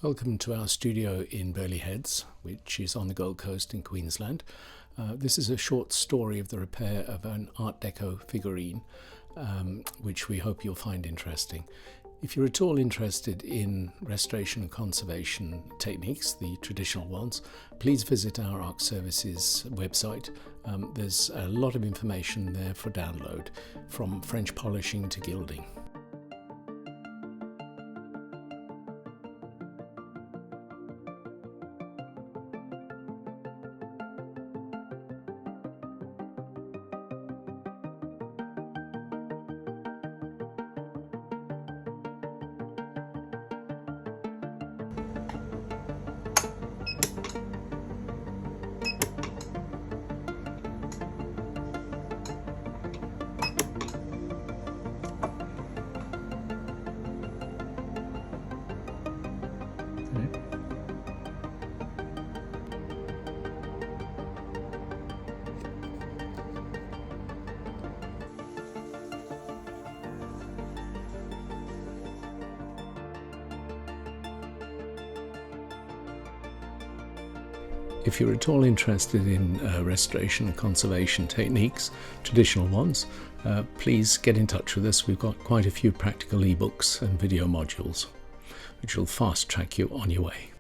Welcome to our studio in Burleigh Heads, which is on the Gold Coast in Queensland. This is a short story of the repair of an Art Deco figurine, which we hope you'll find interesting. If you're at all interested in restoration and conservation techniques, the traditional ones, please visit our Arc Services website. There's a lot of information there for download, from French polishing to gilding. If you're at all interested in restoration and conservation techniques, traditional ones, please get in touch with us. We've got quite a few practical ebooks and video modules which will fast track you on your way.